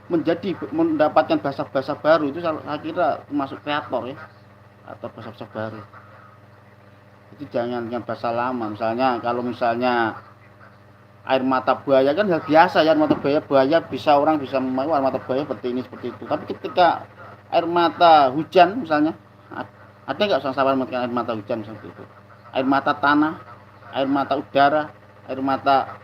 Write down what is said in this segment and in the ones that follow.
mendapatkan bahasa-bahasa baru itu saya kira termasuk kreator ya, atau bahasa-bahasa baru. Jadi jangan bahasa lama. Misalnya kalau misalnya air mata buaya kan hal biasa ya, air mata buaya bisa orang bisa memahami air mata buaya seperti ini seperti itu. Tapi ketika air mata hujan misalnya, ada nggak sama mengenai air mata hujan seperti itu? Air mata tanah, air mata udara, air mata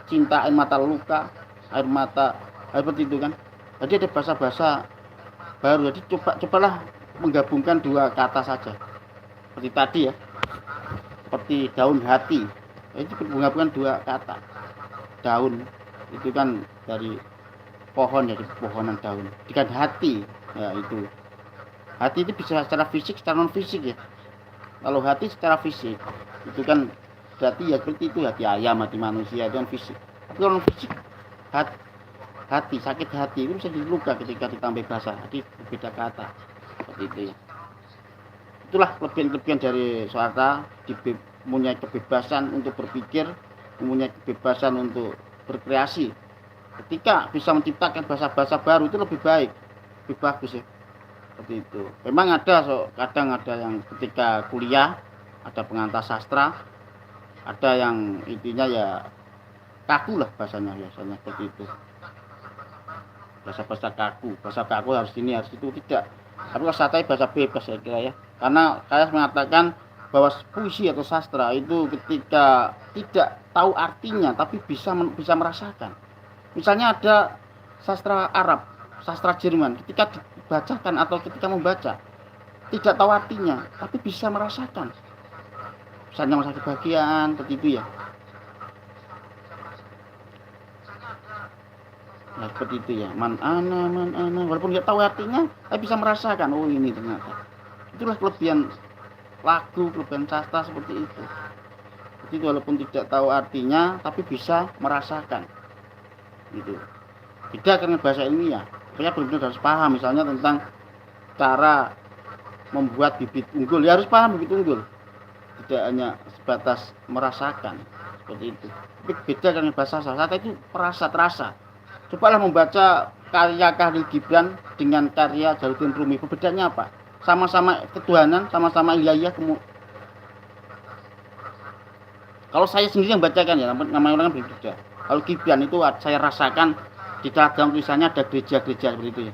cinta, air mata luka, air mata seperti itu kan. Jadi ada bahasa-bahasa baru. Jadi cobalah menggabungkan dua kata saja. Seperti tadi ya, seperti daun hati. Itu menggabungkan dua kata. Daun itu kan dari pohon ya, dari pohonan daun. Dengan hati, ya itu. Hati itu bisa secara fisik, secara non fisik ya. Kalau hati secara fisik itu kan berarti ya seperti itu, hati ayam, hati manusia itu kan fisik. Tapi kalau non fisik, hati sakit hati itu bisa diluka ketika ditambah bahasa. Jadi berbeda kata seperti itu ya. Itulah kelebihan-kelebihan dari swasta, mempunyai kebebasan untuk berpikir, mempunyai kebebasan untuk berkreasi. Ketika bisa menciptakan bahasa-bahasa baru itu lebih baik, lebih bagus ya. Seperti itu. Memang ada kadang ada yang ketika kuliah ada pengantar sastra, ada yang intinya ya kaku lah bahasanya biasanya seperti itu. Bahasa kaku harus ini harus itu, tidak. Tapi kalau saya bahasa bebas saya kira ya. Karena saya mengatakan bahwa puisi atau sastra itu ketika tidak tahu artinya tapi bisa merasakan. Misalnya ada sastra Arab, sastra Jerman, ketika dibacakan atau ketika membaca tidak tahu artinya tapi bisa merasakan. Misalnya masa kebahagiaan seperti itu ya. Nah, seperti itu ya. Man ana walaupun nggak tahu artinya tapi bisa merasakan, oh ini ternyata. Itulah kelebihan lagu, kelebihan sastra seperti itu. Jadi walaupun tidak tahu artinya tapi bisa merasakan. Gitu. Beda dengan bahasa ilmiah. Saya benar-benar harus paham misalnya tentang cara membuat bibit unggul. Ya harus paham bibit unggul. Tidak hanya sebatas merasakan seperti itu. Tapi beda dengan bahasa sastra itu terasa. Cobalah membaca karya Khalil Gibran dengan karya Jalaluddin Rumi. Perbedaannya apa? Sama-sama ketuhanan, sama-sama ilahiyah. Kalau saya sendiri yang bacakan ya, namanya orang kan berbeda. Kalau Gibran itu saya rasakan di dalam tulisannya ada gereja-gereja seperti itu ya.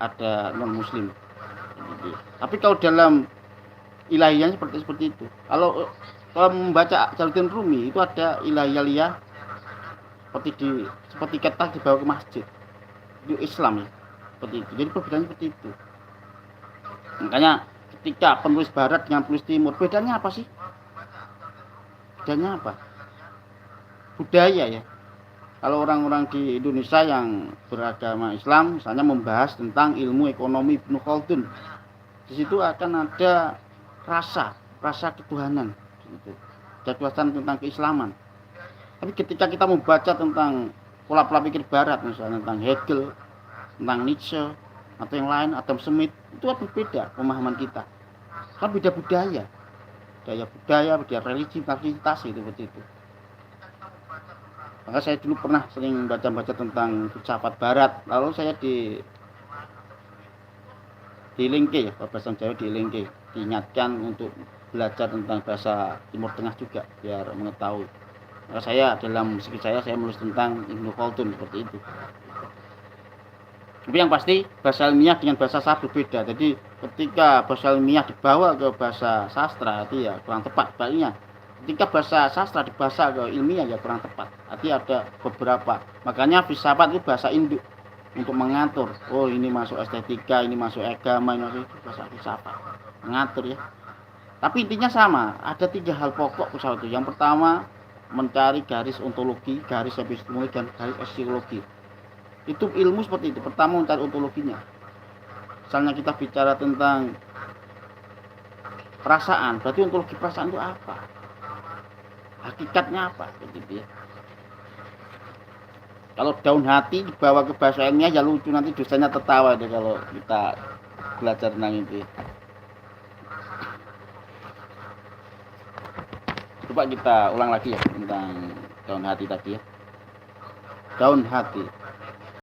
Ada non muslim. Tapi kalau dalam ilahiyahnya seperti itu. Kalau membaca Jalaluddin Rumi itu ada ilahiyah seperti ketak dibawa ke masjid. Itu Islam ya. Seperti itu. Jadi perbedaannya seperti itu. Makanya ketika penulis barat dengan penulis timur, bedanya apa sih? Bedanya apa? Budaya ya. Kalau orang-orang di Indonesia yang beragama Islam misalnya membahas tentang ilmu ekonomi Ibnu Khaldun, di situ akan ada rasa ketuhanan gitu. Jelasan tentang keislaman. Tapi ketika kita membaca tentang pola-pola pikir barat misalnya tentang Hegel, tentang Nietzsche atau yang lain, Adam Smith, itu berbeda pemahaman kita. Kan beda budaya, beda religi, identitas itu seperti itu. Maka saya dulu pernah sering baca-baca tentang filsafat barat. Lalu saya di Lingke ya, bahasa Jawa di Lingke, diingatkan untuk belajar tentang bahasa Timur Tengah juga biar mengetahui. Maka saya dalam skrip saya menulis tentang Ibnu Khaldun seperti itu. Tapi yang pasti bahasa ilmiah dengan bahasa sastra berbeda. Jadi ketika bahasa ilmiah dibawa ke bahasa sastra itu ya kurang tepat baliknya. Ketika bahasa sastra dibawa ke ilmiah ya kurang tepat. Arti ada beberapa. Makanya filsafat itu bahasa induk untuk mengatur. Oh ini masuk estetika, ini masuk agama, ini masuk bahasa filsafat. Mengatur ya. Tapi intinya sama. Ada 3 hal pokok filsafat itu. Yang pertama mencari garis ontologi, garis epistemologi dan garis psikologi. Itu ilmu seperti itu. Pertama mencari ontologinya. Misalnya kita bicara tentang perasaan, berarti ontologi perasaan itu apa? Hakikatnya apa? Gitu ya. Kalau daun hati dibawa ke bahasa ilmiah ya lucu, nanti dosanya tertawa deh kalau kita belajar tentang itu. Coba kita ulang lagi ya tentang daun hati tadi ya. Daun hati.